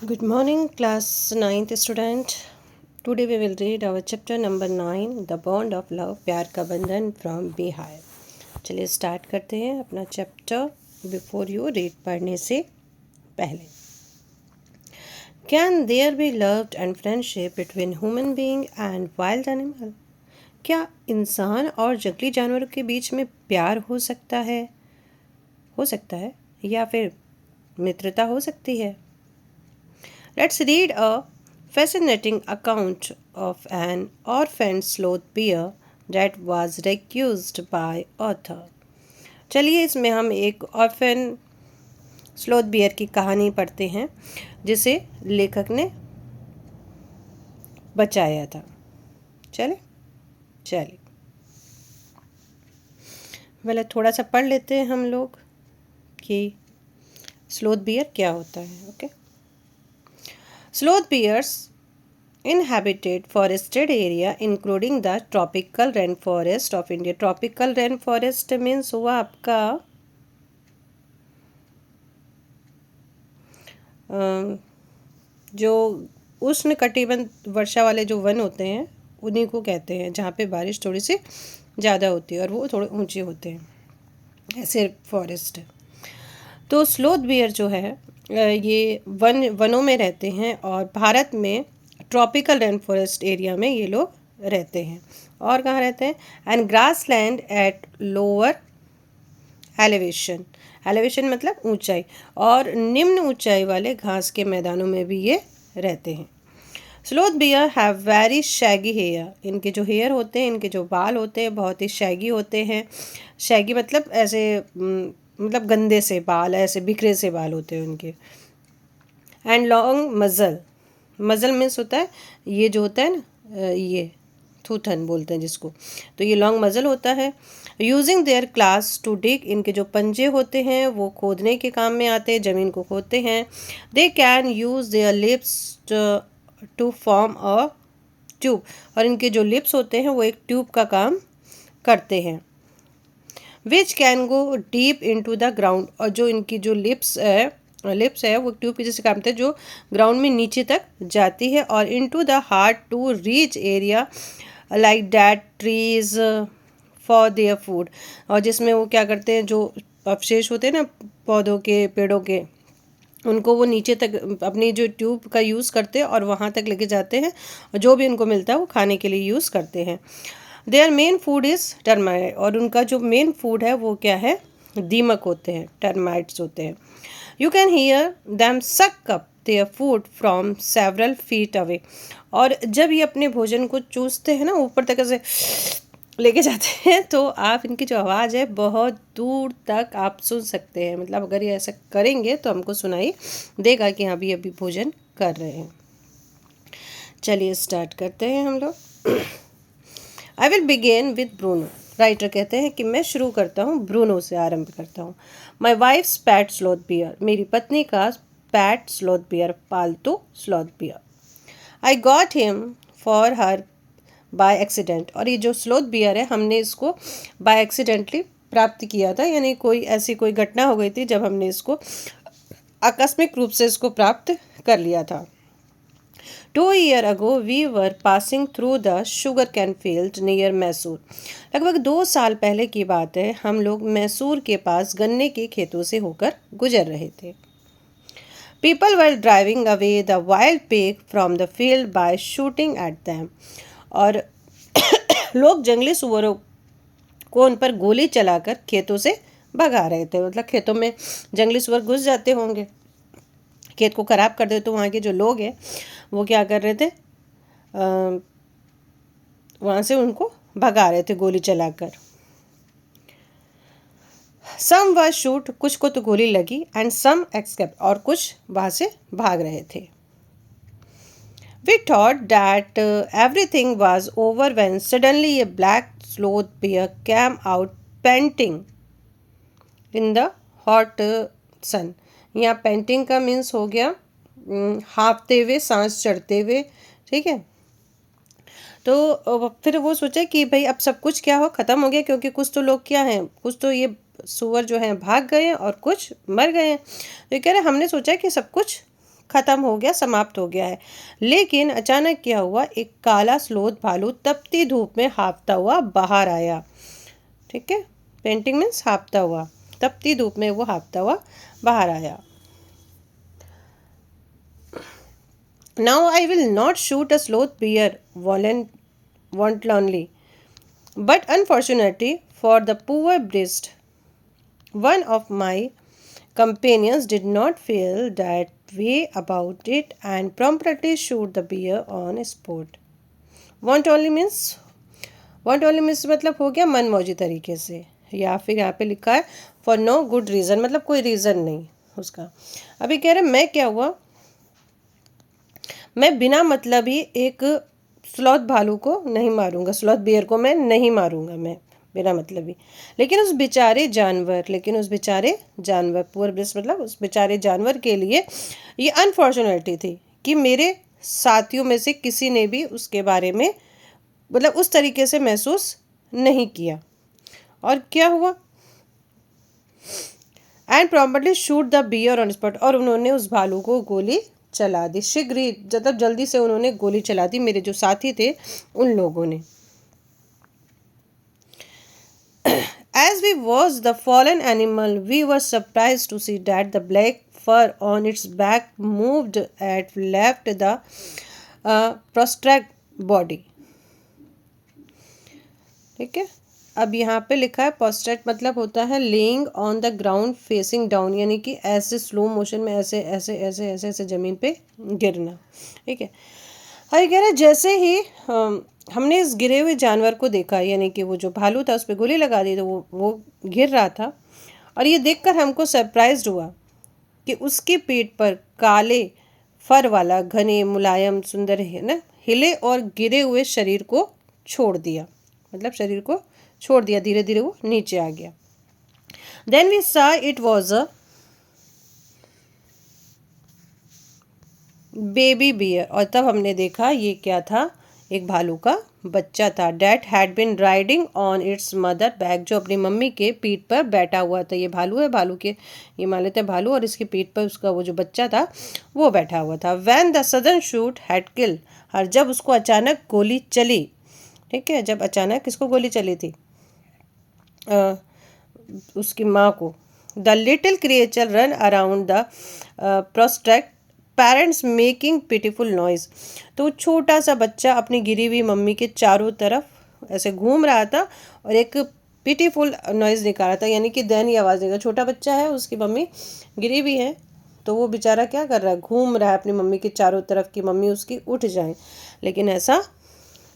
Good morning, class ninth student. Today we will read our chapter number 9, The Bond of Love, प्यार का बंधन from Beehive. चलिए start करते हैं अपना चैप्टर. बिफोर यू रीड पढ़ने से पहले, can there be love and friendship between human being and wild animal? क्या इंसान और जंगली जानवरों के बीच में प्यार हो सकता है या फिर मित्रता हो सकती है? Let's read a fascinating account of an orphaned sloth bear that was rescued by author. चलिए इसमें हम एक ऑर्फन स्लोथ बियर की कहानी पढ़ते हैं जिसे लेखक ने बचाया था. चलिए पहले थोड़ा सा पढ़ लेते हैं हम लोग कि स्लोथ बियर क्या होता है. Okay. Sloth bears inhabited forested area including the tropical rainforest of India. Tropical rainforest means हुआ आपका जो उष्ण कटिबंध वर्षा वाले जो वन होते हैं उन्हीं को कहते हैं, जहाँ पे बारिश थोड़ी सी ज़्यादा होती है और वो थोड़े ऊंचे होते हैं, ऐसे फॉरेस्ट. तो स्लोथ बियर जो है ये वनों में रहते हैं और भारत में ट्रॉपिकल रेन फॉरेस्ट एरिया में ये लोग रहते हैं. और कहाँ रहते हैं? And grass land at lower elevation मतलब ऊंचाई, और निम्न ऊंचाई वाले घास के मैदानों में भी ये रहते हैं. Sloth bear have very shaggy hair. इनके जो हेयर होते हैं, इनके जो बाल होते हैं बहुत ही शैगी होते हैं. शैगी मतलब ऐसे मतलब गंदे से बाल, ऐसे बिखरे से बाल होते हैं उनके. एंड लॉन्ग मज़ल मीन्स होता है ये जो होता है ना, ये थूथन बोलते हैं जिसको, तो ये लॉन्ग मज़ल होता है. Using their claws to dig. इनके जो पंजे होते हैं वो खोदने के काम में आते हैं, ज़मीन को खोदते हैं. They can use their lips to form a tube. और इनके जो लिप्स होते हैं वो एक ट्यूब का काम करते हैं. Which can go deep into the ground. और जो इनकी जो लिप्स है वो ट्यूब की जैसे काम करते हैं जो ग्राउंड में नीचे तक जाती है. और into the heart to reach area like that trees for their food. और जिसमें वो क्या करते हैं, जो अवशेष होते हैं ना पौधों के, पेड़ों के, उनको वो नीचे तक अपनी जो ट्यूब का यूज़ करते हैं और वहाँ तक लेके जाते हैं, और जो भी उनको मिलता है वो खाने के लिए यूज़ करते हैं. Their main food is termite. और उनका जो मेन फूड है वो क्या है? दीमक होते हैं, टर्माइट्स होते हैं. यू कैन हियर दैम सक up their food from several feet away. और जब ये अपने भोजन को चूसते हैं ना, ऊपर तक ऐसे लेके जाते हैं, तो आप इनकी जो आवाज़ है बहुत दूर तक आप सुन सकते हैं. मतलब अगर ये ऐसा करेंगे तो हमको सुनाई देगा कि हाँ भी अभी भोजन कर रहे हैं. चलिए स्टार्ट करते हैं हम लोग. I will begin with Bruno. Writer कहते हैं कि मैं शुरू करता हूँ, ब्रूनो से आरंभ करता हूँ. My wife's PAT sloth beer. मेरी पत्नी का पैट स्लोथ बियर, पालतू sloth beer. I got him for her by accident. और ये जो स्लोथ बियर है हमने इसको बाय एक्सीडेंटली प्राप्त किया था, यानी कोई घटना हो गई थी जब हमने इसको आकस्मिक रूप से इसको प्राप्त कर लिया था. 2 years ago we were passing through the sugarcane field near Mysore. लगभग 2 साल पहले की बात है, हम लोग मैसूर के पास गन्ने के खेतों से होकर गुजर रहे थे. People were driving away the wild pig from the field by shooting at them. और लोग जंगली सुअरों को उन पर गोली चलाकर खेतों से भगा रहे थे. मतलब खेतों में जंगली सुअर घुस जाते होंगे, खेत को ख़राब कर देते, तो वहाँ के जो लोग हैं वो क्या कर रहे थे, वहाँ से उनको भगा रहे थे गोली चलाकर. Some were shoot. कुछ को तो गोली लगी. And some escape. और कुछ वहाँ से भाग रहे थे. We thought that everything was over when suddenly a black sloth bear came out painting in the hot sun. यहाँ पेंटिंग का मीन्स हो गया हाँफते हुए, सांस चढ़ते हुए. ठीक है. तो फिर वो सोचा कि भाई अब सब कुछ क्या हो, ख़त्म हो गया, क्योंकि कुछ तो लोग क्या हैं, कुछ तो ये सुअर जो हैं भाग गए हैं और कुछ मर गए हैं. तो ये कह रहे हमने सोचा कि सब कुछ ख़त्म हो गया, समाप्त हो गया है। लेकिन अचानक क्या हुआ, एक काला स्लोथ भालू तपती धूप में हाँफता हुआ बाहर आया। ठीक है, पेंटिंग मीन्स हाँफता हुआ, तपती धूप में वो हाँफता हुआ बाहर आया। Now I will not shoot a sloth bear wantonly, but unfortunately for the poor beast, one of my companions did not feel that way about it and promptly shoot the bear on spot. Want only means मतलब हो गया मनमौजी तरीके से, या फिर यहाँ पे लिखा है फॉर नो गुड रीज़न, मतलब कोई रीज़न नहीं उसका। अभी कह रहे मैं क्या हुआ, मैं बिना मतलब ही एक स्लॉथ भालू को नहीं मारूंगा, स्लॉथ बियर को मैं नहीं मारूंगा, मैं बिना मतलब ही। लेकिन उस बेचारे जानवर पुअर ब्रिस्ट मतलब उस बेचारे जानवर के लिए ये अनफॉर्चुनेटली थी कि मेरे साथियों में से किसी ने भी उसके बारे में मतलब उस तरीके से महसूस नहीं किया। और क्या हुआ, and promptly shoot the bear on spot, और उन्होंने उस भालू को गोली चला दी। शीघ्र ही मतलब जल्दी से उन्होंने गोली चला दी, मेरे जो साथी थे उन लोगों ने। As we watched the fallen animal, we were surprised to see that the black fur on its back moved and left the prostrate body. ठीक है, अब यहाँ पे लिखा है पोस्ट्रेट मतलब होता है laying on the ground facing down, यानी कि ऐसे स्लो मोशन में ऐसे ऐसे ऐसे ऐसे ऐसे ज़मीन पे गिरना। ठीक है, हाँ, ये कह रहा है जैसे ही हमने इस गिरे हुए जानवर को देखा, यानी कि वो जो भालू था उस पर गोली लगा दी, तो वो गिर रहा था, और ये देखकर हमको सरप्राइज्ड हुआ कि उसकी पीठ पर काले फर वाला घने मुलायम सुंदर है ना हिले और गिरे हुए शरीर को छोड़ दिया, मतलब शरीर को छोड़ दिया, धीरे धीरे वो नीचे आ गया। Then we saw it was a baby bear, और तब हमने देखा ये क्या था, एक भालू का बच्चा था। That had been riding on it's mother back, जो अपनी मम्मी के पीठ पर बैठा हुआ था। ये भालू है, भालू के ये मान लेते हैं भालू, और इसकी पीठ पर उसका वो जो बच्चा था वो बैठा हुआ था। When the sudden shoot had kill her, जब उसको अचानक गोली चली। ठीक है, जब अचानक किसको गोली चली थी, उसकी माँ को। The little creature run around the prostate parents making pitiful noise, तो छोटा सा बच्चा अपनी गिरी हुई मम्मी के चारों तरफ ऐसे घूम रहा था और एक पिटीफुल नॉइज निकाल रहा था, यानी कि दयनीय आवाज़ निकाल। छोटा बच्चा है, उसकी मम्मी गिरी हुई है, तो वो बेचारा क्या कर रहा है, घूम रहा है अपनी मम्मी के चारों तरफ कि मम्मी उसकी उठ जाए, लेकिन ऐसा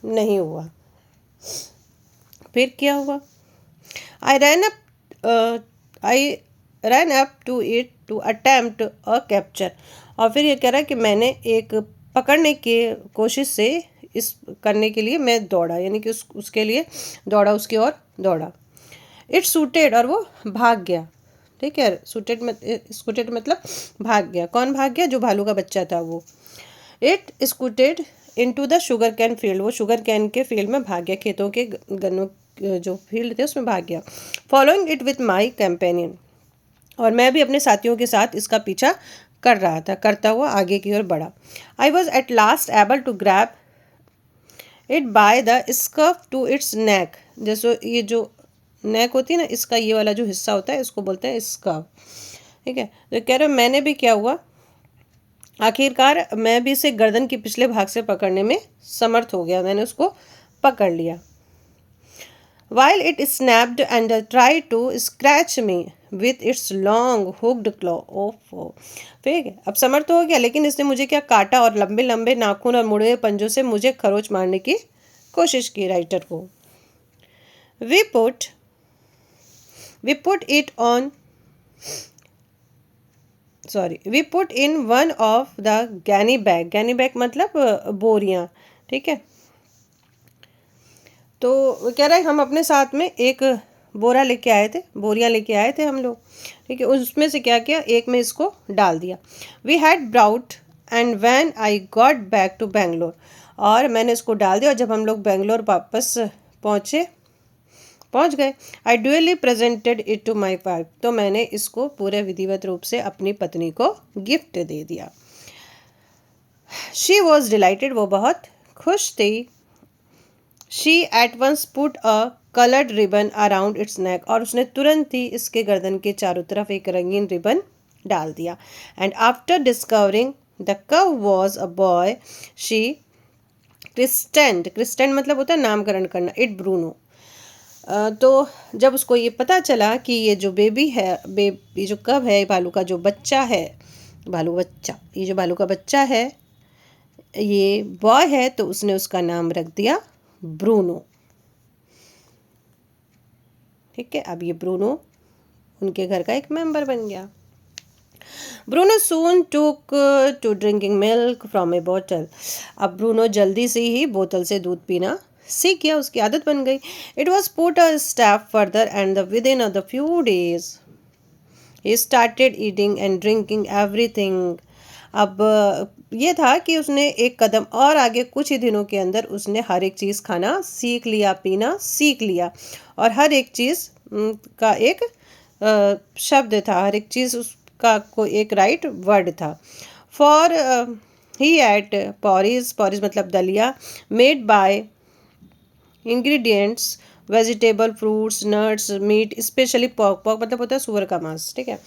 नहीं हुआ। फिर क्या हुआ, I ran up to it to attempt a capture, और फिर ये कह रहा है कि मैंने एक पकड़ने की कोशिश से इस करने के लिए मैं दौड़ा, यानी कि उसके लिए दौड़ा, उसकी ओर दौड़ा। इट सूटेड, और वो भाग गया। ठीक है, स्कूटेड मतलब भाग गया। कौन भाग गया, जो भालू का बच्चा था वो। It scooted into the sugar cane field, वो शुगर कैन के फील्ड में भाग गया, खेतों के गन्नों जो फील्ड थे उसमें भाग गया। Following it with my companion, और मैं भी अपने साथियों के साथ इसका पीछा कर रहा था, करता हुआ आगे की ओर बढ़ा। I was at last able to grab it by the scruff to its neck, जैसे ये जो नेक होती है ना, इसका ये वाला जो हिस्सा होता है इसको बोलते हैं स्कर्फ। ठीक है, तो कह रहे मैंने भी क्या हुआ, आखिरकार मैं भी इसे गर्दन के पिछले भाग से पकड़ने में समर्थ हो गया, मैंने उसको पकड़ लिया। While it snapped and tried to scratch me with its long hooked claw. ओफो, ठीक है, अब समर्थ हो गया, लेकिन इसने मुझे क्या काटा और लंबे लंबे नाखून और मुड़े हुए पंजों से मुझे खरोच मारने की कोशिश की राइटर को। We put in one of the gani bag मतलब बोरियां। ठीक है, तो कह रहा है हम अपने साथ में एक बोरा लेके आए थे, बोरियां लेके आए थे हम लोग। ठीक है, उसमें से क्या किया, एक में इसको डाल दिया। We had brought and when I got back to Bangalore, और मैंने इसको डाल दिया, और जब हम लोग बेंगलोर वापस पहुंच गए, I duly presented it to my wife, तो मैंने इसको पूरे विधिवत रूप से अपनी पत्नी को गिफ्ट दे दिया। शी वॉज डिलाइटेड, वो बहुत खुश थी। She ate once put a coloured ribbon around its neck, और उसने तुरंत ही इसके गर्दन के चारों तरफ एक रंगीन रिबन डाल दिया। एंड आफ्टर डिस्कवरिंग द कव वॉज अ बॉय, शी क्रिस्टेंड मतलब होता है नामकरण करना, इट ब्रूनो। तो जब उसको ये पता चला कि ये जो बेबी है, ये जो कब है, भालू का जो बच्चा है, भालू बच्चा, ये जो भालू का बच्चा है ये बॉय है, तो उसने उसका नाम रख दिया ब्रूनो। ठीक है, अब ये ब्रूनो उनके घर का एक मेंबर बन गया। Bruno soon took to drinking milk from a bottle. अब ब्रूनो जल्दी से ही बोतल से दूध पीना सीख गया, उसकी आदत बन गई। It was put a step further and with in the few days he started eating and drinking everything. अब ये था कि उसने एक कदम और आगे, कुछ ही दिनों के अंदर उसने हर एक चीज़ खाना सीख लिया, पीना सीख लिया, और हर एक चीज़ का एक शब्द था, हर एक चीज़ उसका कोई एक राइट वर्ड था। For he ate porridge, porridge मतलब दलिया, made by ingredients vegetable, fruits, nuts, meat, specially pork, pork मतलब होता है सुअर का मांस। ठीक है,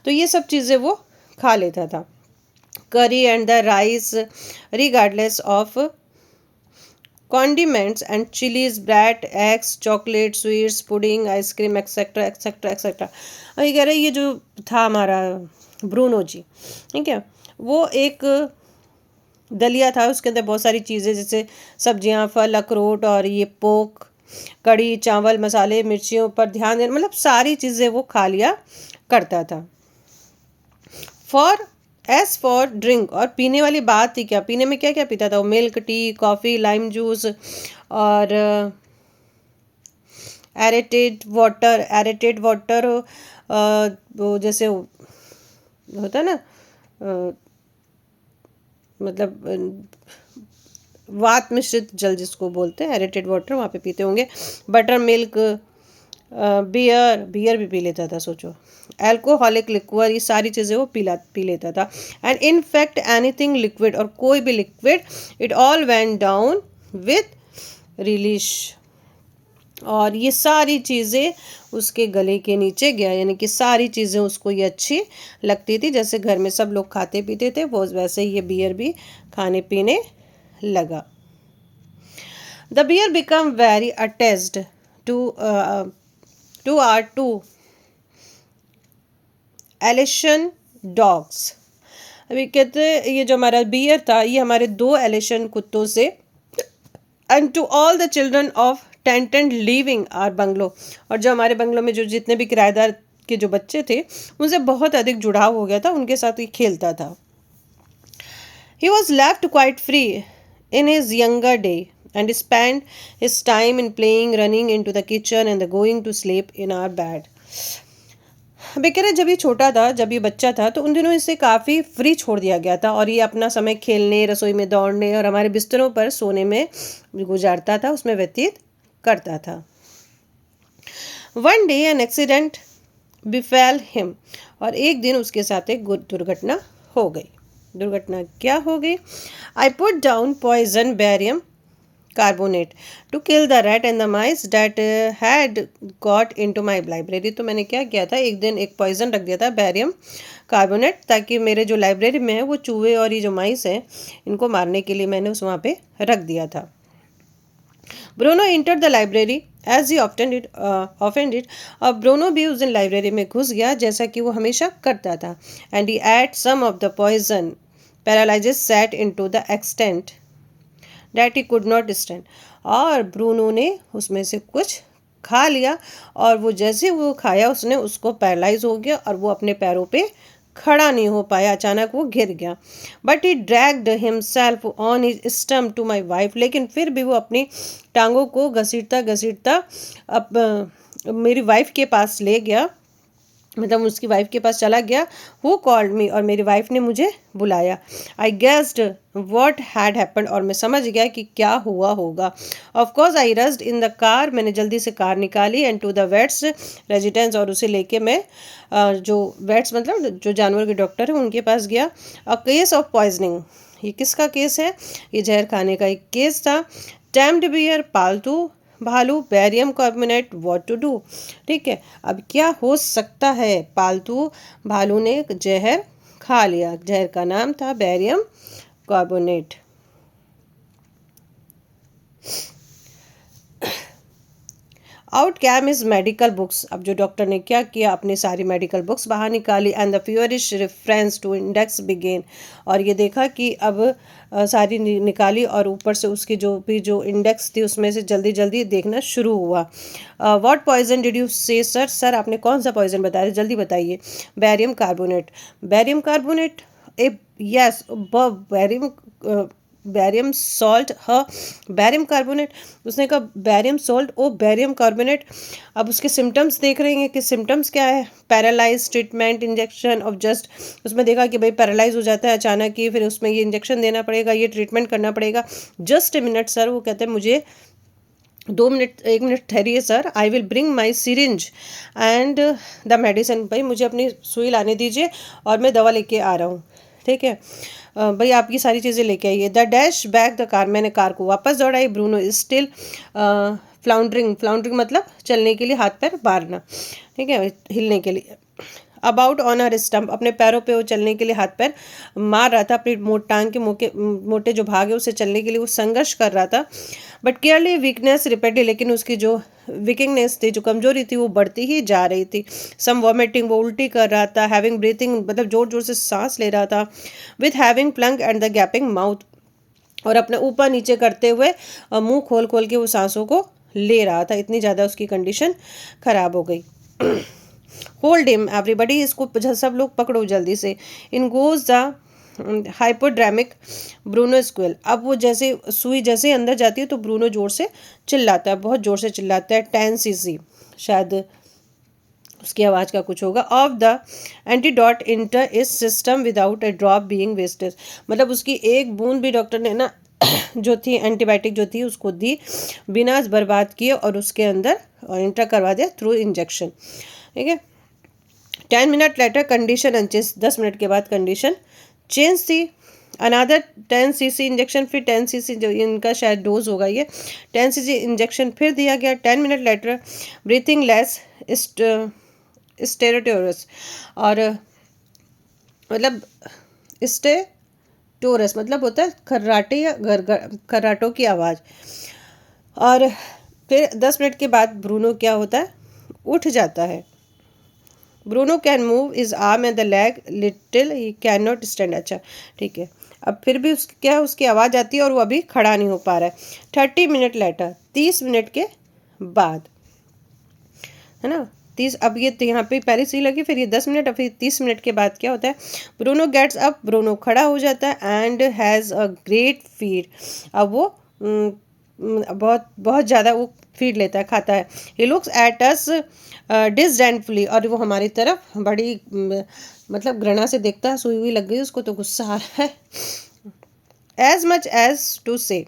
तो ये सब चीज़ें वो खा लेता था। करी and the rice regardless of condiments and chilies, bread, eggs, chocolate, sweets, pudding, ice cream etcetera etcetera etcetera. अभी कह रहे ये जो था हमारा ब्रूनो जी, ठीक है, वो एक दलिया था, उसके अंदर बहुत सारी चीज़ें जैसे सब्जियां, फल, अखरोट, और ये पोक, कड़ी, चावल, मसाले, मिर्चियों पर ध्यान देना, मतलब सारी चीज़ें वो खा लिया करता था। एज फॉर ड्रिंक, और पीने वाली बात थी, क्या पीने में क्या क्या पीता था वो, milk, T, coffee, lime juice, और एरेटेड वाटर, वो जैसे होता है ना, मतलब वात मिश्रित जल जिसको बोलते हैं, एरेटेड वाटर वहाँ पे पीते होंगे। बटर मिल्क, बियर भी पी लेता था, सोचो। एल्कोहलिक लिक्वर, ये सारी चीज़ें वो पी लेता था। And in fact anything liquid, और कोई भी liquid, it all went down with relish, और ये सारी चीज़ें उसके गले के नीचे गया, यानी कि सारी चीज़ें उसको ये अच्छी लगती थी। जैसे घर में सब लोग खाते पीते थे, वो वैसे ही ये बियर भी खाने पीने लगा। The bear become very attached to our two Alsatian dogs. अभी कहते ये जो हमारा बियर था, ये हमारे 2 एलिशन कुत्तों से, and to all the children of tenants living our bungalow, और जो हमारे बंगलो में जो जितने भी किराएदार के जो बच्चे थे उनसे बहुत अधिक जुड़ाव हो गया था, उनके साथ ही खेलता था। He was left quite free in his younger day and spend his time in playing, running into the kitchen and going to sleep in our bed. बेकर जब ये छोटा था, जब ये बच्चा था, तो उन दिनों इसे काफ़ी फ्री छोड़ दिया गया था, और ये अपना समय खेलने, रसोई में दौड़ने और हमारे बिस्तरों पर सोने में गुजारता था, उसमें व्यतीत करता था। One day an accident befell him, और एक दिन उसके साथ एक दुर्घटना हो गई। दुर्घटना क्या हो गई? I put down poison barium carbonate to kill the rat and the mice that had got into my library. तो मैंने क्या किया था, एक दिन एक पॉइजन रख दिया था बैरियम कार्बोनेट, ताकि मेरे जो लाइब्रेरी में है वो चूहे और ये जो माइस हैं इनको मारने के लिए मैंने उस वहाँ पे रख दिया था। Bruno entered the library as he often did. अब ब्रूनो भी उस दिन लाइब्रेरी में घुस गया जैसा कि वो हमेशा करता था। And he ate some of the poison paralysis set into the extent that he could not stand. और ब्रूनो ने उसमें से कुछ खा लिया, और वो जैसे वो खाया उसने उसको पैरालाइज हो गया, और वो अपने पैरों पे खड़ा नहीं हो पाया, अचानक वो गिर गया। But he dragged himself on his stump to my wife, लेकिन फिर भी वो अपनी टांगों को घसीटता घसीटता अब मेरी वाइफ के पास ले गया, मतलब उसकी वाइफ के पास चला गया। हु कॉल्ड मी, और मेरी वाइफ ने मुझे बुलाया। I guessed what had happened, और मैं समझ गया कि क्या हुआ होगा। Of course I rushed in the car, मैंने जल्दी से कार निकाली, and to the vet's residence, और उसे लेके मैं जो वेट्स मतलब जो जानवर के डॉक्टर हैं उनके पास गया। अ केस ऑफ पॉइजनिंग, ये किसका केस है? ये जहर खाने का एक केस था। टैम्ड बियर, पालतू भालू, barium carbonate, what to do. ठीक है, अब क्या हो सकता है? पालतू भालू ने जहर खा लिया, जहर का नाम था barium carbonate. Out came his medical books. अब जो डॉक्टर ने क्या किया, अपनी सारी मेडिकल बुक्स बाहर निकाली and the feverish reference to index began. और ये देखा कि अब सारी निकाली और ऊपर से उसकी जो इंडेक्स थी उसमें से जल्दी जल्दी देखना शुरू हुआ। व्हाट पॉइजन डिड यू से सर? सर आपने कौन सा पॉइजन बताया, जल्दी बताइए। Barium carbonate. बैरियम कार्बोनेट, ए यस, बैरियम बैरियम सॉल्ट, हाँ बैरियम कार्बोनेट। उसने कहा बैरियम सॉल्ट, ओ बैरियम कार्बोनेट। अब उसके सिम्टम्स देख रहे हैं कि सिम्टम्स क्या है। Paralyse, treatment, injection of just. उसमें देखा कि भाई पैरालाइज हो जाता है अचानक ही, फिर उसमें ये इंजेक्शन देना पड़ेगा, ये ट्रीटमेंट करना पड़ेगा। जस्ट ए मिनट सर, वो कहते हैं मुझे 2 मिनट, 1 मिनट ठहरिए sir, I will bring my syringe and the medicine. भाई मुझे अपनी सुई लाने दीजिए और मैं दवा लेके आ रहा हूँ। ठीक है भाई, आप ये सारी चीज़ें लेके आइए। The dash back the car, मैंने कार को वापस दौड़ाई। ब्रूनो इज स्टिल फ्लाउंडरिंग, फ्लाउंडरिंग मतलब चलने के लिए हाथ पैर मारना, ठीक है, हिलने के लिए। अबाउट ऑन हर स्टम्प, अपने पैरों पे वो चलने के लिए हाथ पैर मार रहा था, अपनी टांग के मोटे जो भाग है उसे चलने के लिए वो संघर्ष कर रहा था। बट क्लियरली वीकनेस रिपेटली, लेकिन उसकी जो वीकनेस थी, जो कमजोरी थी, वो बढ़ती ही जा रही थी। सम वॉमिटिंग, वो उल्टी कर रहा था। हैविंग ब्रीथिंग, मतलब जोर जोर से सांस ले रहा था। With having plunge and the gapping mouth, और अपने ऊपर नीचे करते हुए मुंह खोल खोल के वो सांसों को ले रहा था। इतनी ज़्यादा उसकी कंडीशन खराब हो गई। होल्ड हिम एवरीबडी, इसको सब लोग पकड़ो जल्दी से। इन गोज द हाइपोड्रामिक ब्रूनो स्क्वेल। अब वो जैसे सुई जैसे अंदर जाती है तो ब्रूनो जोर से चिल्लाता है, बहुत जोर से चिल्लाता है। 10 cc, शायद उसकी आवाज़ का कुछ होगा। Of the antidote enter his system without a drop being wasted, मतलब उसकी एक बूंद भी डॉक्टर ने ना जो थी एंटीबायोटिक जो थी उसको दी, बिना बर्बाद किए, और उसके अंदर इंटर करवा दिया थ्रू इंजेक्शन। ठीक है। 10 minute later condition unchanged, 10 minute के बाद कंडीशन चेंज थी। अनादर 10 cc इंजेक्शन, फिर 10 cc जो इनका शायद डोज होगा ये, 10 cc इंजेक्शन फिर दिया गया। 10 मिनट लेटर ब्रीथिंग लेस स्टेरोटोरस, और मतलब स्टेटोरस मतलब होता है खर्राटे या खर्राटों की आवाज़। और फिर 10 मिनट के बाद ब्रूनो क्या होता है, उठ जाता है। Bruno can move is arm and the leg little, he can not stand. अच्छा ठीक है, अब फिर भी क्या उसकी आवाज़ आती है और वो अभी खड़ा नहीं हो पा रहा है। 30 मिनट लेटर, 30 मिनट के बाद, है ना 30। अब ये तो यहाँ पे पहले सी लगी, फिर ये 10 मिनट, और फिर 30 मिनट के बाद क्या होता है, ब्रूनो गेट्स अप, ब्रूनो खड़ा हो जाता है and has a great feed. अब वो बहुत बहुत ज़्यादा वो फीड लेता है, खाता है। ही लुक्स एट अस डिसडेंटफुली, और वो हमारी तरफ बड़ी मतलब घृणा से देखता है। सुई हुई लग गई उसको तो गुस्सा आ रहा है। एज मच एज टू से,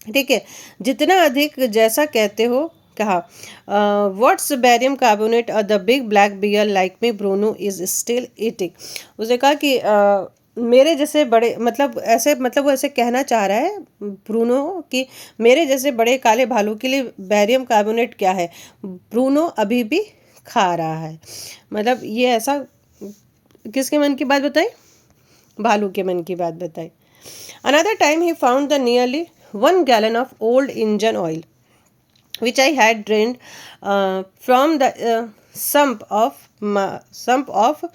ठीक है, जितना अधिक, जैसा कहते हो, कहा। व्हाट्स बैरियम कार्बोनेट और the big black bear like me Bruno is still eating. उसने कहा कि मेरे जैसे बड़े, मतलब वो ऐसे कहना चाह रहा है ब्रूनो कि मेरे जैसे बड़े काले भालू के लिए बैरियम कार्बोनेट क्या है, ब्रूनो अभी भी खा रहा है। मतलब ये ऐसा किसके मन की बात बताई, भालू के मन की बात बताई। Another time he found the nearly 1 gallon of old engine oil which I had drained from the sump of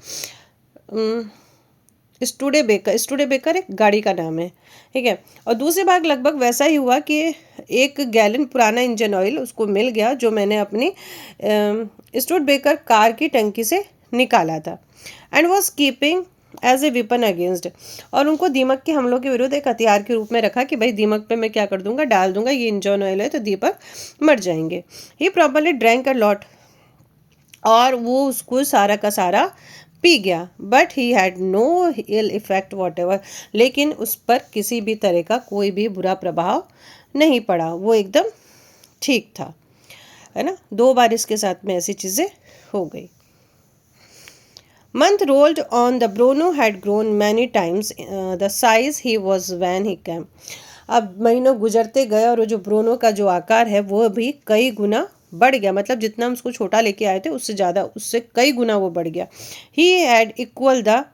स्टूडेबेकर। स्टूडेबेकर एक गाड़ी का नाम है, ठीक है। और दूसरी बार लगभग वैसा ही हुआ कि 1 गैलन पुराना इंजन ऑयल उसको मिल गया जो मैंने अपनी स्टूडेबेकर कार की टंकी से निकाला था। And was keeping as a weapon against, और उनको दीमक के हमलों के विरुद्ध एक हथियार के रूप में रखा कि भाई दीमक पे मैं क्या कर दूंगा, डाल दूंगा ये इंजन ऑयल है तो दीपक मर जाएंगे। He properly drank a lot, और वो उसको सारा का सारा पी गया। But he had no ill effect whatever, लेकिन उस पर किसी भी तरह का कोई भी बुरा प्रभाव नहीं पड़ा, वो एकदम ठीक था, है ना। 2 बार इसके साथ में ऐसी चीज़ें हो गई। Month rolled on. The Bruno had grown many times the size he was when he came. अब महीनों गुजरते गए और वो जो ब्रूनो का जो आकार है वो भी कई गुना बढ़ गया, मतलब जितना हम उसको छोटा लेके आए थे उससे ज़्यादा, उससे कई गुना वो बढ़ गया. ही हैड इक्वल द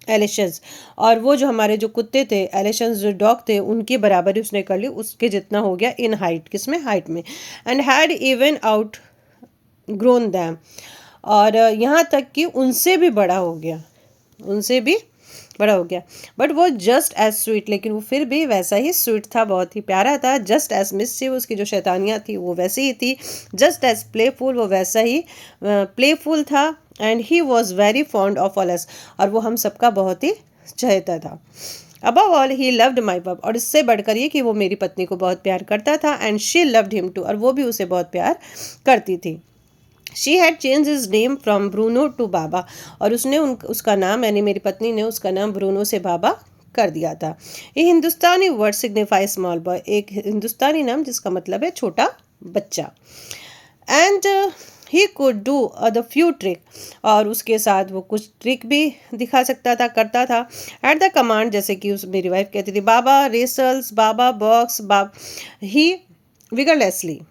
एलिशंस, और वो जो हमारे जो कुत्ते थे, एलिशंस जो डॉग थे, उनकी बराबरी उसने कर ली, उसके जितना हो गया इन हाइट, किसमें, हाइट में. And had even out grown them, और यहाँ तक कि उनसे भी बड़ा हो गया, उनसे भी बड़ा हो गया. बट वो जस्ट एज स्वीट, लेकिन वो फिर भी वैसा ही स्वीट था, बहुत ही प्यारा था. जस्ट एज मिस्चिव, उसकी जो शैतानियाँ थी वो वैसी ही थी. जस्ट एज प्लेफुल, वो वैसा ही प्लेफुल था. And he was very fond of all us, और वो हम सबका बहुत ही चाहता था. Above all he loved my pup, और इससे बढ़कर ये कि वो मेरी पत्नी को बहुत प्यार करता था. And she loved him too, और वो भी उसे बहुत प्यार करती थी. She had change his name from Bruno to Baba, और उसने उसका नाम, यानी मेरी पत्नी ने उसका नाम ब्रूनो से बाबा कर दिया था. ये हिंदुस्तानी वर्ड सिग्निफाई स्मॉल बॉय, एक हिंदुस्तानी नाम जिसका मतलब है छोटा बच्चा. And he could do the few trick, और उसके साथ वो कुछ ट्रिक भी दिखा सकता था, करता था. एट द कमांड, जैसे कि उस मेरी वाइफ कहती थी, Baba wrestles, Baba boxes, he vigorously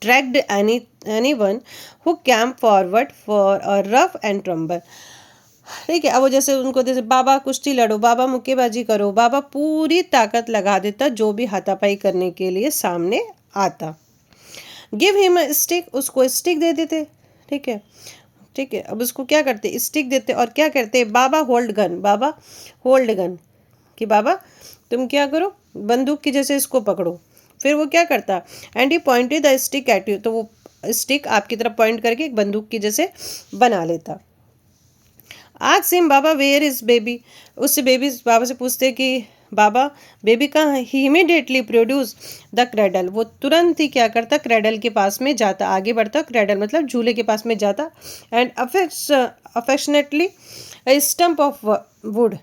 tracked anyone who came forward for a rough and tumble. ठीक है. अब वो जैसे उनको, जैसे बाबा कुश्ती लड़ो, बाबा मुक्केबाजी करो, बाबा पूरी ताकत लगा देता जो भी हाथापाई करने के लिए सामने आता. गिव हिम अ स्टिक, उसको स्टिक दे देते. ठीक है, ठीक है. अब उसको क्या करते, स्टिक देते, और क्या करते, बाबा होल्ड गन, बाबा होल्ड गन, कि बाबा तुम क्या करो, बंदूक की जैसे इसको पकड़ो. फिर वो क्या करता, and he pointed the stick at you, तो वो स्टिक आपकी तरफ पॉइंट करके एक बंदूक की जैसे बना लेता. आज सिम बाबा वेयर इज बेबी, उससे बेबी बाबा से पूछते कि बाबा बेबी कहाँ है. He immediately produce the cradle, वो तुरंत ही क्या करता, क्रेडल के पास में जाता, आगे बढ़ता. क्रेडल मतलब झूले के पास में जाता. And affectionately stump of wood,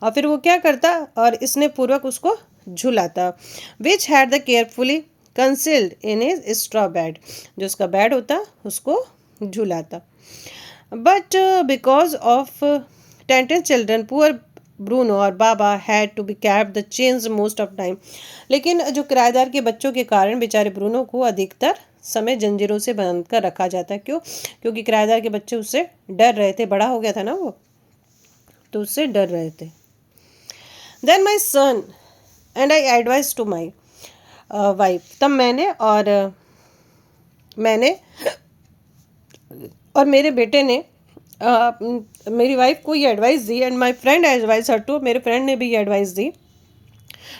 और फिर वो क्या करता, और इसने पूर्वक उसको झुलाता. Which had the carefully concealed in his straw bed, जो उसका बेड होता उसको झुलाता. But because of tenanted children, poor Bruno और Baba had to be kept the change most of time, लेकिन जो किराएदार के बच्चों के कारण बेचारे ब्रूनो को अधिकतर समय जंजीरों से बांध कर रखा जाता है. क्यों, क्योंकि किराएदार के बच्चे उससे डर रहे थे, बड़ा हो गया था ना वो, तो उससे डर रहे थे. Then my son and I advise to my wife, तब मैंने और मेरे बेटे ने मेरी वाइफ को ये एडवाइस दी. And my friend advise her too, मेरे फ्रेंड ने भी ये एडवाइस दी,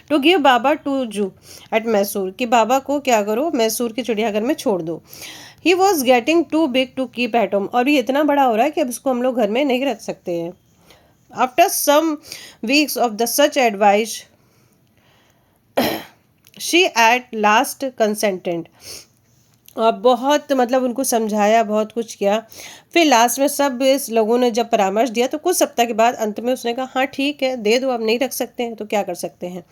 to give Baba to zoo at Mysore, कि बाबा को क्या करो, मैसूर के चिड़ियाघर में छोड़ दो. He was getting too big to keep at home, और ये इतना बड़ा हो रहा है कि अब इसको हम लोग घर में नहीं रख सकते हैं. After some weeks of the such advice she at last consented, और बहुत मतलब उनको समझाया, बहुत कुछ किया. फिर लास्ट में सब इस लोगों ने जब परामर्श दिया तो कुछ सप्ताह के बाद अंत में उसने कहा हाँ ठीक है दे दो, अब नहीं रख सकते हैं तो क्या कर सकते हैं.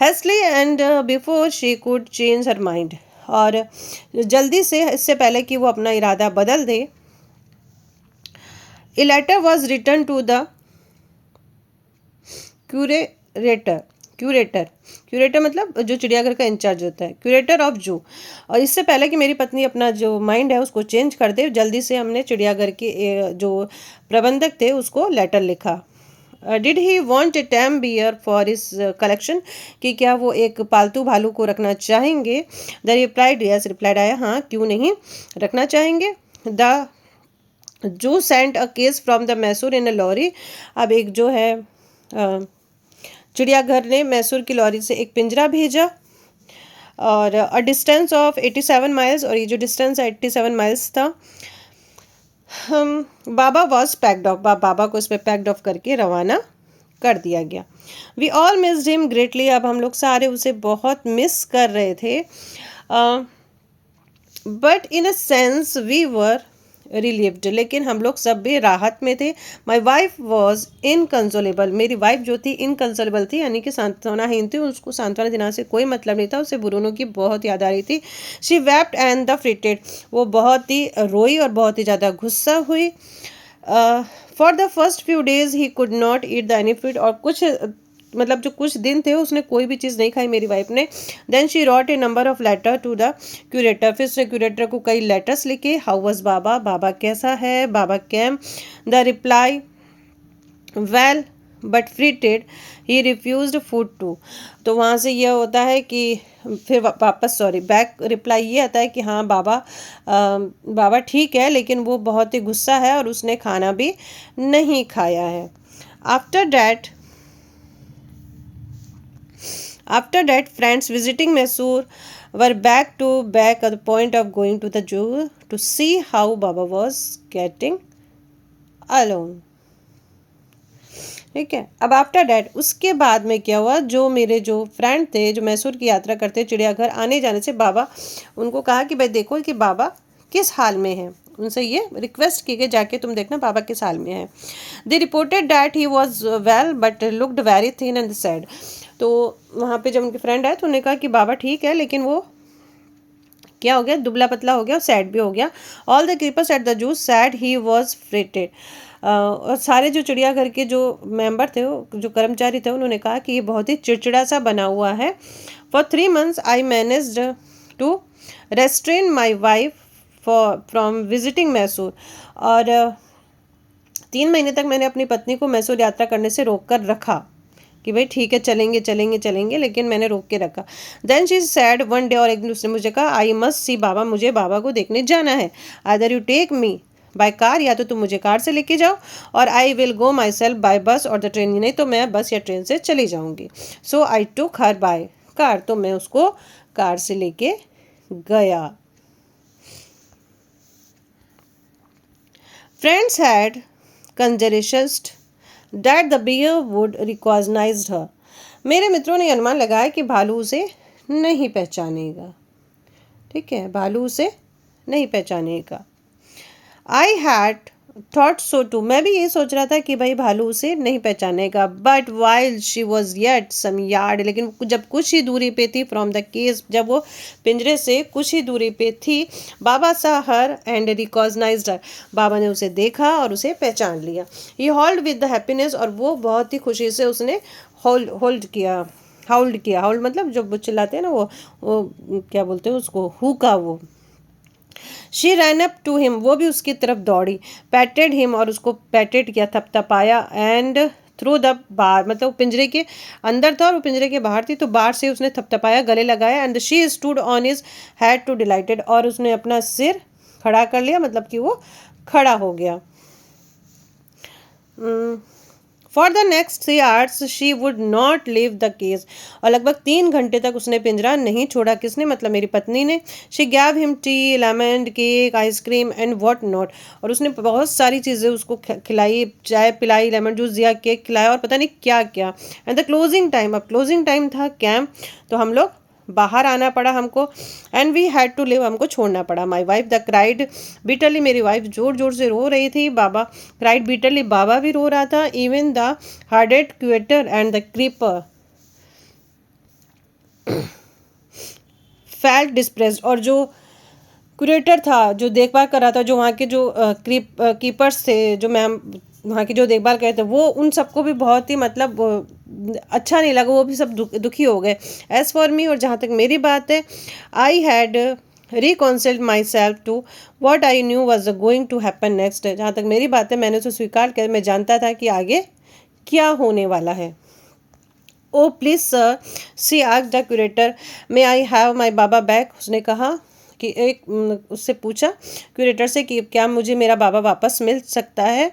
Hastily and before she could change her mind, और जल्दी से, इससे पहले कि वो अपना इरादा बदल दे, a letter was return to the curator मतलब जो चिड़ियाघर का इंचार्ज होता है, क्यूरेटर ऑफ जू. और इससे पहले कि मेरी पत्नी अपना जो माइंड है उसको चेंज कर दे, जल्दी से हमने चिड़ियाघर के जो प्रबंधक थे उसको लेटर लिखा. Did he want a tame bear for his collection, कि क्या वो एक पालतू भालू को रखना चाहेंगे. द रिप्लाइड यस, रिप्लाइड आया हाँ क्यों नहीं रखना चाहेंगे. The zoo sent a case from the Mysore in a lorry, अब एक जो है चिड़ियाघर ने मैसूर की लॉरी से एक पिंजरा भेजा, और अ डिस्टेंस ऑफ 87 माइल्स, और ये जो डिस्टेंस 87 माइल्स था. बाबा वॉज पैक्ड ऑफ, बाबा को इस पर पैक्ड ऑफ करके रवाना कर दिया गया. We all missed him greatly, अब हम लोग सारे उसे बहुत मिस कर रहे थे. But in a sense we were relieved, लेकिन हम लोग सब भी राहत में थे. माई वाइफ वॉज इनकंसोलेबल, मेरी वाइफ जो थी इनकंसोलेबल थी, यानी कि सांत्वनाहीन थी, उसको सांत्वना देने से कोई मतलब नहीं था, उसे ब्रूनो की बहुत याद आ रही थी. शी वेप्ट एंड द फ्रिटेड, वो बहुत ही रोई और बहुत ही ज़्यादा गुस्सा हुई. For the first few days he could not eat the any food, और कुछ मतलब जो कुछ दिन थे उसने कोई भी चीज़ नहीं खाई मेरी वाइफ ने. Then she wrote a number of letter to the curator, फिर उसने क्यूरेटर को कई लेटर्स लिखे. हाउ वॉज बाबा, बाबा कैसा है, Baba came. The reply well but fretted, he refused food too. तो वहाँ से यह होता है कि फिर वापस बैक रिप्लाई ये आता है कि हाँ बाबा बाबा ठीक है, लेकिन वो बहुत ही गुस्सा है और उसने खाना भी नहीं खाया है. After that, friends visiting Mysore were back to back at the point of going to the zoo to see how Baba was getting along. ठीक है. अब आफ्टर डैट, उसके बाद में क्या हुआ, जो मेरे जो फ्रेंड थे जो मैसूर की यात्रा करते चिड़ियाघर, आने जाने से बाबा उनको कहा कि भाई देखो कि बाबा किस हाल में है. उनसे ये रिक्वेस्ट की गई जाके तुम देखना बाबा किस हाल में है. दे reported that he was well but looked very thin and sad. तो वहाँ पे जब उनके फ्रेंड आए तो उन्होंने कहा कि बाबा ठीक है, लेकिन वो क्या हो गया, दुबला पतला हो गया और सैड भी हो गया. All the keepers at the zoo sad he was fretted. और सारे जो चिड़ियाघर के जो मेंबर थे, जो कर्मचारी थे, उन्होंने कहा कि ये बहुत ही चिड़चिड़ा सा बना हुआ है. For 3 months I managed to restrain my wife from visiting Mysore. और 3 महीने तक मैंने अपनी पत्नी को मैसूर यात्रा करने से रोक कर रखा कि भाई ठीक है चलेंगे चलेंगे चलेंगे, लेकिन मैंने रोक के रखा. Then she said one day, और एक दिन उसने मुझे कहा आई मस्ट सी बाबा, मुझे बाबा को देखने जाना है. Either you take me by car, या तो तुम मुझे कार से लेके जाओ, और I will go myself by bus और द ट्रेन, नहीं तो मैं बस या ट्रेन से चली जाऊंगी. सो आई टुक हर बाय कार, तो मैं उसको कार से लेके गया. Friends had conjectures that the bear would recognize her. मेरे मित्रों ने अनुमान लगाया कि भालू उसे नहीं पहचानेगा. ठीक है, भालू उसे नहीं पहचानेगा. I had thought so too, मैं भी ये सोच रहा था कि भाई भालू उसे नहीं पहचानेगा. But while she was yet some yard, लेकिन जब कुछ ही दूरी पे थी फ्रॉम द केज, जब वो पिंजरे से कुछ ही दूरी पे थी, बाबा सा हर एंड रिकॉग्नाइज्ड हर, बाबा ने उसे देखा और उसे पहचान लिया. ही हॉल्ड विद द हैप्पीनेस, और वो बहुत ही खुशी से उसने होल्ड किया. हाउल्ड मतलब जो वो चिल्लाते हैं ना, वो क्या बोलते हैं उसको, हुका. वो she ran up to him, वो भी उसकी तरफ दौड़ी. पैटेड हिम, और उसको पैटेड किया, थपथपाया. एंड थ्रू द बार, मतलब वो पिंजरे के अंदर था और वो पिंजरे के बाहर थी, तो बाहर से उसने थपथपाया, गले लगाया. And she stood on his head too delighted, और उसने अपना सिर खड़ा कर लिया, मतलब कि वो खड़ा हो गया. For the next 3 hours she would not leave the cage, और लगभग 3 घंटे तक उसने पिंजरा नहीं छोड़ा. किसने, मतलब मेरी पत्नी ने. She gave him T, lemon, cake, ice cream and what not, और उसने बहुत सारी चीज़ें उसको खिलाई, चाय पिलाई, लेमन जूस दिया, केक खिलाया और पता नहीं क्या क्या. एंड द क्लोजिंग टाइम, अब क्लोजिंग टाइम था कैंप, तो हम लोग बाहर आना पड़ा हमको. And we had to leave, हमको छोड़ना पड़ा. My wife the cried bitterly, मेरी वाइफ जोर जोर से रो रही थी. बाबा क्राइड बिटरली, बाबा भी रो रहा था. Even the hardened curator and the keeper felt depressed, और जो क्यूरेटर था जो देखभाल कर रहा था, जो वहाँ के जो कीपर्स थे, जो मैम वहाँ की जो देखभाल कर रहे थे, वो उन सबको भी बहुत ही मतलब अच्छा नहीं लगा. वो भी सब दुखी हो गए. एज फॉर मी, और जहाँ तक मेरी बात है, I had reconciled my self to what I knew was going to happen next. जहाँ तक मेरी बात है, मैंने उसे स्वीकार किया, मैं जानता था कि आगे क्या होने वाला है. Oh please sir, she asked the curator, may I have my Baba back. उसने कहा कि उससे पूछा क्यूरेटर से कि क्या मुझे मेरा बाबा वापस मिल सकता है.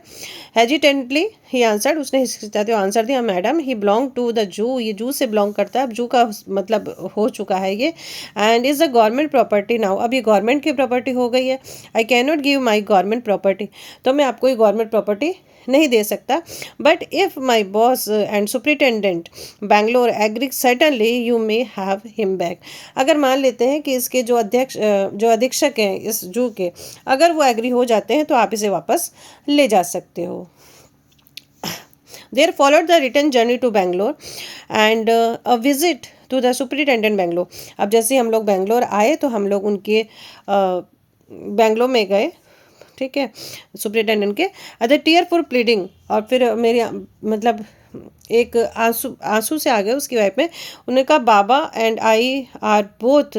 हेजिटेंटली ही आंसर्ड, उसने हिचकिचाते हुए आंसर दिया, madam he belong to the zoo, ये जू से बिलोंग करता है. अब जू का मतलब हो चुका है ये. And is a government property now, अब ये गवर्नमेंट की प्रॉपर्टी हो गई है. I can not give my government property, तो मैं आपको ये गवर्नमेंट प्रॉपर्टी नहीं दे सकता. But if my boss and superintendent Bangalore agree, certainly you may have him back. अगर मान लेते हैं कि इसके जो अधीक्षक हैं इस जू के, अगर वो एग्री हो जाते हैं तो आप इसे वापस ले जा सकते हो. There followed the return journey to Bangalore and a visit to the superintendent Bangalore. अब जैसे हम लोग बैंगलोर आए तो हम लोग उनके बैंगलोर में गए. ठीक है, सुपरिटेंडेंट के। अदर टीयरफुल प्लीडिंग, और फिर मेरे मतलब एक आंसू आंसू से आ गए उसकी वाइफ में। उन्होंने कहा Baba and I are both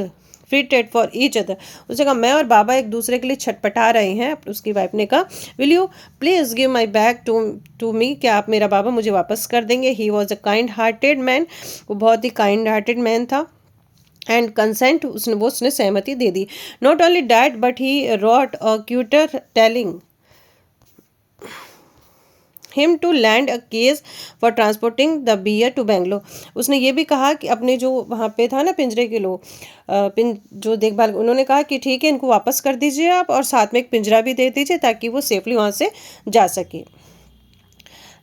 fretted for each other. उसने कहा मैं और बाबा एक दूसरे के लिए छटपटा रहे हैं। उसकी वाइफ ने कहा will you please give my bag to me, क्या आप मेरा बाबा मुझे वापस कर देंगे। He was a kind hearted man, वो बहुत ही काइंड हार्टेड मैन था। एंड कंसेंट, उसने सहमति दे दी। Not only that but he wrote a curator telling him to land a case for transporting the bear to Bangalore. उसने ये भी कहा कि अपने जो वहाँ पे था ना पिंजरे के लोग जो देखभाल, उन्होंने कहा कि ठीक है इनको वापस कर दीजिए आप, और साथ में एक पिंजरा भी दे दीजिए ताकि वो सेफली वहाँ से जा सके।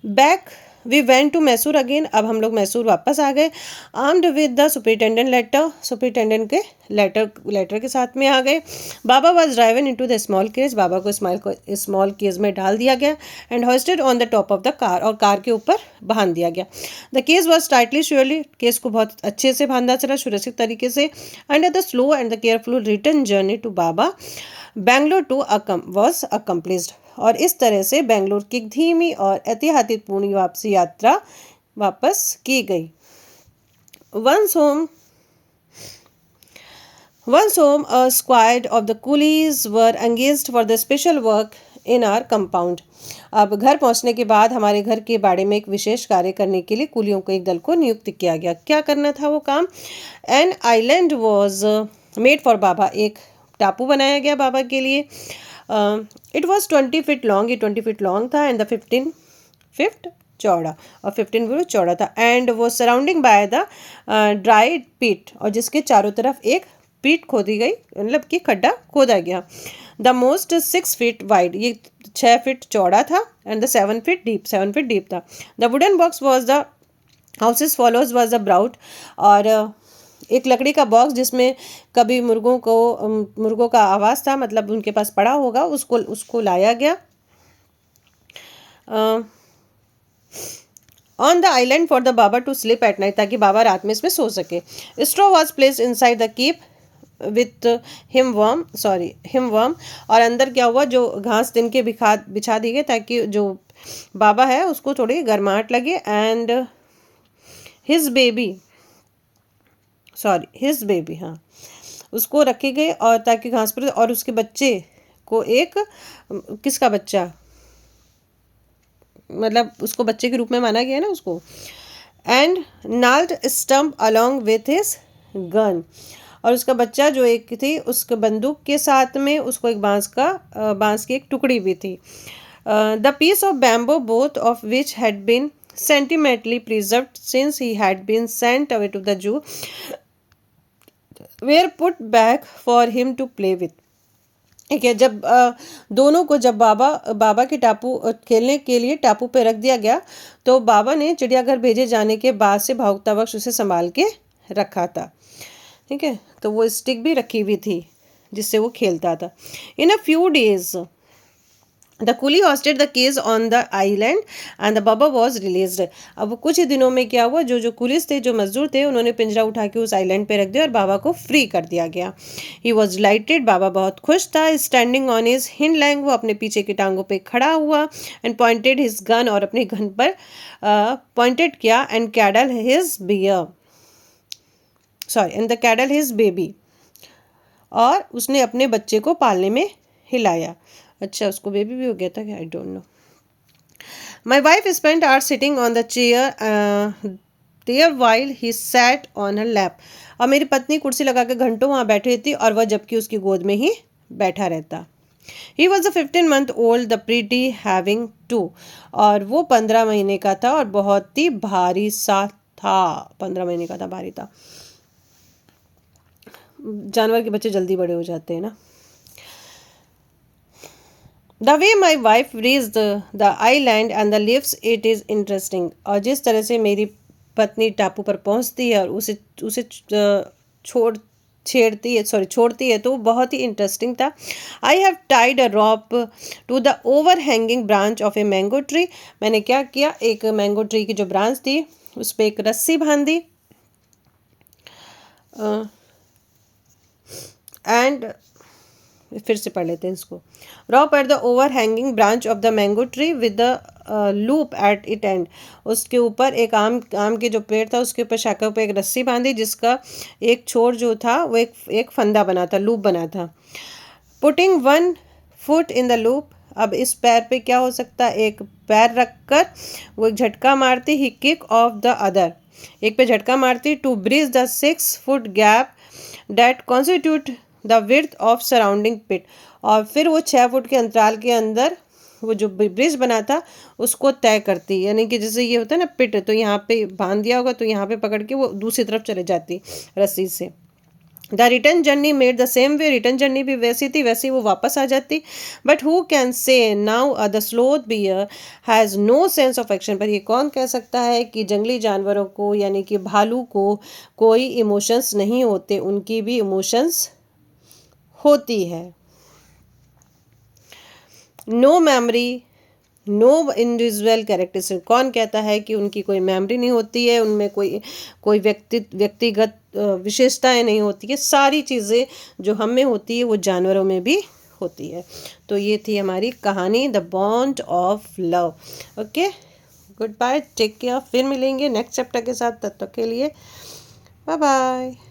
Back we went to Mysore again, अब हम लोग मैसूर वापस आ गए। Armed with the superintendent letter, superintendent के लेटर के साथ में आ गए। Baba was driven into the small case, Baba को स्मॉल केस में डाल दिया गया। And hoisted on the top of the car, और कार के ऊपर बांध दिया गया। The case was tightly surely, case को बहुत अच्छे से बांधा चला सुरक्षित तरीके से। Under the slow and the careful return journey to Baba Bangalore too was accomplished, और इस तरह से बेंगलोर की धीमी और ऐतिहासिकपूर्ण वापसी यात्रा वापस की गई। Once home, a squad of the coolies were engaged for the special work in our compound. अब घर पहुंचने के बाद हमारे घर के बाड़े में एक विशेष कार्य करने के लिए कुलियों को एक दल को नियुक्त किया गया। क्या करना था वो काम? An island was made for बाबा, एक टापू बनाया गया बाबा के लिए। इट वॉज 20 फीट लॉन्ग, ये 20 फीट लॉन्ग था, एंड द 15 फीट चौड़ा, और 15 फीट चौड़ा था। एंड वो सराउंडिंग बाय द ड्राई पीट, और जिसके चारों तरफ एक पीट खोदी गई, मतलब कि खड्डा खोदा गया। द मोस्ट 6 फीट वाइड, ये 6 फीट चौड़ा था, एंड द 7 फीट डीप था। The wooden box was the houses follows was the brought, और एक लकड़ी का बॉक्स जिसमें कभी मुर्गों का आवाज़ था, मतलब उनके पास पड़ा होगा, उसको लाया गया। On the island for the Baba to sleep at night, ताकि बाबा रात में इसमें सो सके। Straw was place inside the keep with him warm, और अंदर क्या हुआ, जो घास दिन के बिछा दी गई ताकि जो बाबा है उसको थोड़ी गर्माहट लगे। एंड हिज बेबी, हाँ, उसको रखे गए, और ताकि घास पर, और उसके बच्चे को एक, किसका बच्चा, मतलब उसको बच्चे के रूप में माना गया ना उसको। एंड नाल्ड stump along with his gun, और उसका बच्चा जो एक थी उसके बंदूक के साथ में, उसको एक बांस की एक टुकड़ी भी थी। The piece of bamboo both of which had been sentimentally preserved since he had been sent away to the zoo were put back for him to play with. ठीक है, जब दोनों को जब बाबा के टापू खेलने के लिए टापू पे रख दिया गया, तो बाबा ने चिड़ियाघर भेजे जाने के बाद से भागता वक्त उसे संभाल के रखा था। ठीक है, तो वो स्टिक भी रखी हुई थी जिससे वो खेलता था। In a few days the coolie hoisted the case on the island and the Baba was released. अब कुछ ही दिनों में क्या हुआ, जो कुलिस थे, जो मजदूर थे, उन्होंने पिंजरा उठा के उस आइलैंड पे रख दिया और बाबा को फ्री कर दिया गया। ही वॉज डिलाइटेड, बाबा बहुत खुश था। Standing on his hind Lang, वो अपने पीछे की टांगों पे खड़ा हुआ। एंड पॉइंटेड हिज गन, और अपने गन पर पॉइंटेड किया। एंड कैडल हिज बेबी, और उसने अपने बच्चे को पालने में हिलाया। अच्छा, उसको बेबी भी हो गया था क्या? I don't know. My wife spent hour sitting on the chair there while he sat on her lap, और मेरी पत्नी कुर्सी लगा के घंटों वहाँ बैठी थी, और वह जबकि उसकी गोद में ही बैठा रहता। ही was a 15 month old the pretty having 2, और वो 15 महीने का था और बहुत ही भारी सा था। 15 महीने का था, भारी था। जानवर के बच्चे जल्दी बड़े हो जाते हैं ना। The way my wife reaches the island and the lives it is interesting, और जिस तरह से मेरी पत्नी टापू पर पहुंचती है और उसे छोड़ती है, तो बहुत ही इंटरेस्टिंग था। I have tied a rope to the overhanging branch of a mango tree, मैंने क्या किया, एक मैंगो ट्री की जो ब्रांच थी उस पर एक रस्सी बांधी। एंड फिर से पढ़ लेते हैं इसको। Rope at the overhanging branch of the mango tree with the loop at it end. उसके ऊपर एक आम के जो पेड़ था उसके ऊपर शाखा पे एक रस्सी बांधी जिसका एक छोर जो था वो एक फंदा बना था, लूप बना था। Putting one foot in the loop, अब इस पैर पे क्या हो सकता है, एक पैर रखकर वो एक झटका मारती, he kick off the other, एक पे झटका मारती, to bridge the 6 foot gap that constitute the width of surrounding pit, और फिर वो 6 फुट के अंतराल के अंदर वो जो ब्रिज बना था उसको तय करती, यानी कि जैसे ये होता है ना पिट, तो यहाँ पे बांध दिया होगा तो यहाँ पे पकड़ के वो दूसरी तरफ चले जाती रस्सी से। The return journey made the same way, return journey भी वैसी थी, वैसे वो वापस आ जाती। But who can say now the sloth bear has no sense of action, पर ये कौन कह सकता है कि जंगली जानवरों को यानी कि भालू को कोई इमोशंस नहीं होते, उनकी भी इमोशंस होती है। No memory, no individual characteristic, कौन कहता है कि उनकी कोई मेमोरी नहीं होती है, उनमें कोई व्यक्तिगत विशेषताएं नहीं होती है, सारी चीज़ें जो हम में होती है वो जानवरों में भी होती है। तो ये थी हमारी कहानी the bond of love. Okay, goodbye, take care, फिर मिलेंगे नेक्स्ट चैप्टर के साथ, तब तक के लिए बाय बाय।